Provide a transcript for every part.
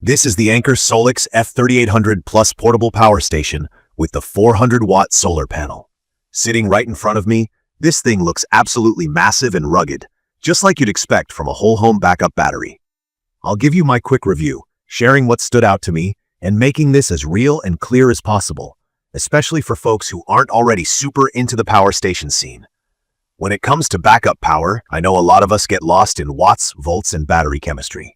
This is the Anker SOLIX F3800 Plus portable power station with the 400-watt solar panel. Sitting right in front of me, this thing looks absolutely massive and rugged, just like you'd expect from a whole home backup battery. I'll give you my quick review, sharing what stood out to me and making this as real and clear as possible, especially for folks who aren't already super into the power station scene. When it comes to backup power, I know a lot of us get lost in watts, volts, and battery chemistry.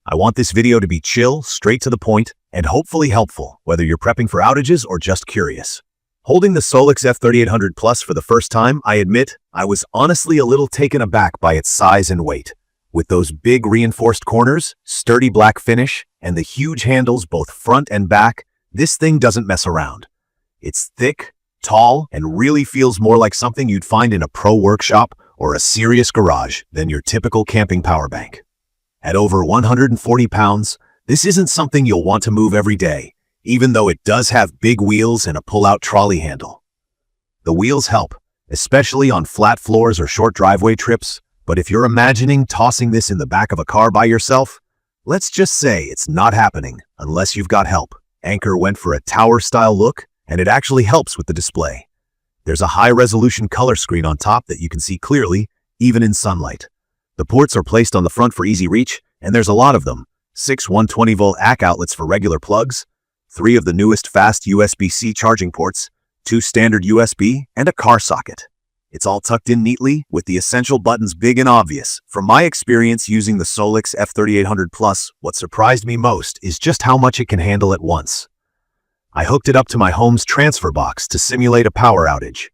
I want this video to be chill, straight to the point, and hopefully helpful, whether you're prepping for outages or just curious. Holding the SOLIX F3800 Plus for the first time, I admit, I was honestly a little taken aback by its size and weight. With those big reinforced corners, sturdy black finish, and the huge handles both front and back, this thing doesn't mess around. It's thick, tall, and really feels more like something you'd find in a pro workshop or a serious garage than your typical camping power bank. At over 140 pounds, this isn't something you'll want to move every day, even though it does have big wheels and a pull-out trolley handle. The wheels help, especially on flat floors or short driveway trips, but if you're imagining tossing this in the back of a car by yourself, let's just say it's not happening unless you've got help. Anker went for a tower-style look, and it actually helps with the display. There's a high-resolution color screen on top that you can see clearly, even in sunlight. The ports are placed on the front for easy reach, and there's a lot of them. 6 120-volt AC outlets for regular plugs, 3 of the newest fast USB-C charging ports, 2 standard USB, and a car socket. It's all tucked in neatly, with the essential buttons big and obvious. From my experience using the SOLIX F3800 Plus, what surprised me most is just how much it can handle at once. I hooked it up to my home's transfer box to simulate a power outage.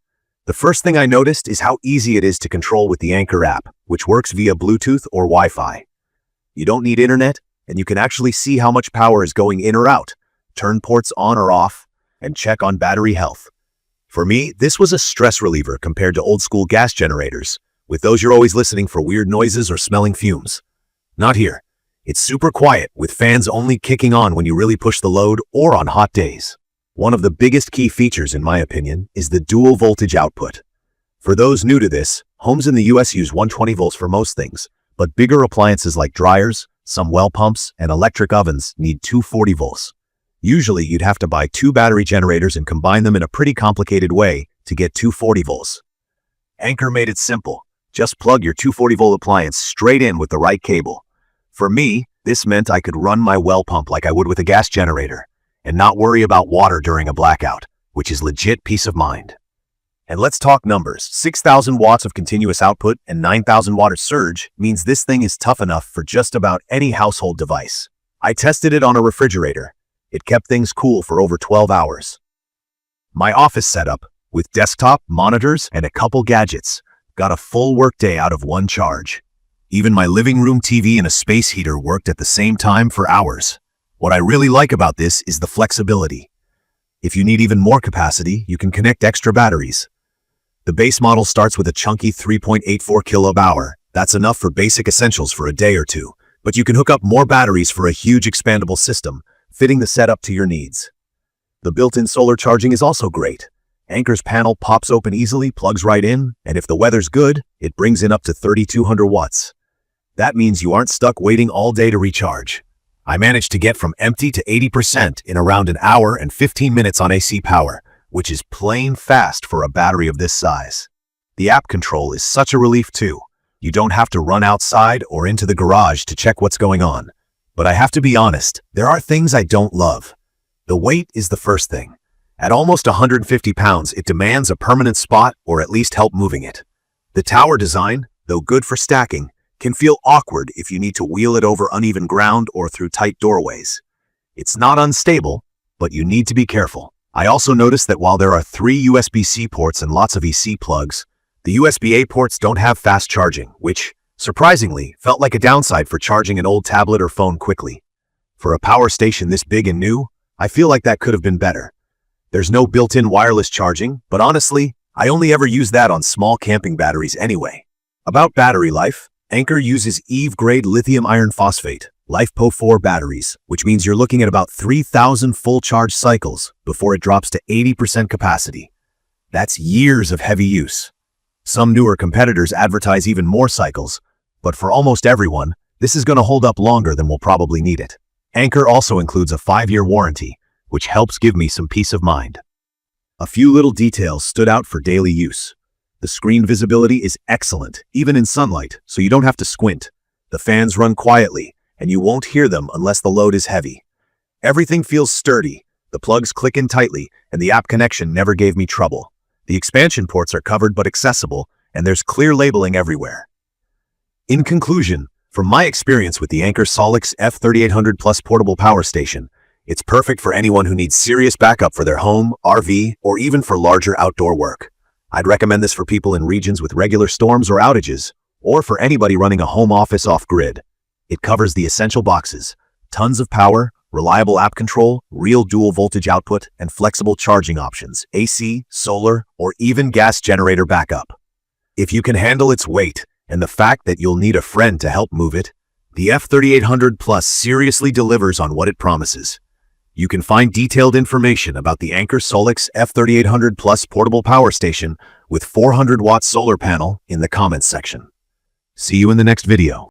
The first thing I noticed is how easy it is to control with the Anker app, which works via Bluetooth or Wi-Fi. You don't need internet, and you can actually see how much power is going in or out, turn ports on or off, and check on battery health. For me, this was a stress reliever compared to old-school gas generators. With those, you're always listening for weird noises or smelling fumes. Not here. It's super quiet, with fans only kicking on when you really push the load or on hot days. One of the biggest key features, in my opinion, is the dual voltage output. For those new to this, homes in the US use 120 volts for most things, but bigger appliances like dryers, some well pumps, and electric ovens need 240 volts. Usually, you'd have to buy 2 battery generators and combine them in a pretty complicated way to get 240 volts. Anker made it simple. Just plug your 240 volt appliance straight in with the right cable. For me, this meant I could run my well pump like I would with a gas generator, and not worry about water during a blackout, which is legit peace of mind. And let's talk numbers. 6,000 watts of continuous output and 9,000 watt of surge means this thing is tough enough for just about any household device. I tested it on a refrigerator. It kept things cool for over 12 hours. My office setup, with desktop, monitors, and a couple gadgets, got a full workday out of one charge. Even my living room TV and a space heater worked at the same time for hours. What I really like about this is the flexibility. If you need even more capacity, you can connect extra batteries. The base model starts with a chunky 3.84 kWh. That's enough for basic essentials for a day or two, but you can hook up more batteries for a huge expandable system, fitting the setup to your needs. The built-in solar charging is also great. Anker's panel pops open easily, plugs right in, and if the weather's good, it brings in up to 3,200 watts. That means you aren't stuck waiting all day to recharge. I managed to get from empty to 80% in around an hour and 15 minutes on AC power, which is plain fast for a battery of this size. The app control is such a relief too. You don't have to run outside or into the garage to check what's going on. But I have to be honest, there are things I don't love. The weight is the first thing. At almost 150 pounds, it demands a permanent spot or at least help moving it. The tower design, though good for stacking, can feel awkward if you need to wheel it over uneven ground or through tight doorways. It's not unstable, but you need to be careful. I also noticed that while there are 3 USB-C ports and lots of EC plugs, the USB-A ports don't have fast charging, which, surprisingly, felt like a downside for charging an old tablet or phone quickly. For a power station this big and new, I feel like that could have been better. There's no built-in wireless charging, but honestly, I only ever use that on small camping batteries anyway. About battery life, Anker uses EV-grade lithium iron phosphate, LiFePO4 batteries, which means you're looking at about 3,000 full charge cycles before it drops to 80% capacity. That's years of heavy use. Some newer competitors advertise even more cycles, but for almost everyone, this is going to hold up longer than we'll probably need it. Anker also includes a 5-year warranty, which helps give me some peace of mind. A few little details stood out for daily use. The screen visibility is excellent, even in sunlight, so you don't have to squint. The fans run quietly, and you won't hear them unless the load is heavy. Everything feels sturdy, the plugs click in tightly, and the app connection never gave me trouble. The expansion ports are covered but accessible, and there's clear labeling everywhere. In conclusion, from my experience with the Anker SOLIX F3800 Plus portable power station, it's perfect for anyone who needs serious backup for their home, RV, or even for larger outdoor work. I'd recommend this for people in regions with regular storms or outages, or for anybody running a home office off-grid. It covers the essential boxes: tons of power, reliable app control, real dual voltage output, and flexible charging options, AC, solar, or even gas generator backup. If you can handle its weight, and the fact that you'll need a friend to help move it, the F3800 Plus seriously delivers on what it promises. You can find detailed information about the Anker SOLIX F3800 Plus portable power station with 400-watt solar panel in the comments section. See you in the next video.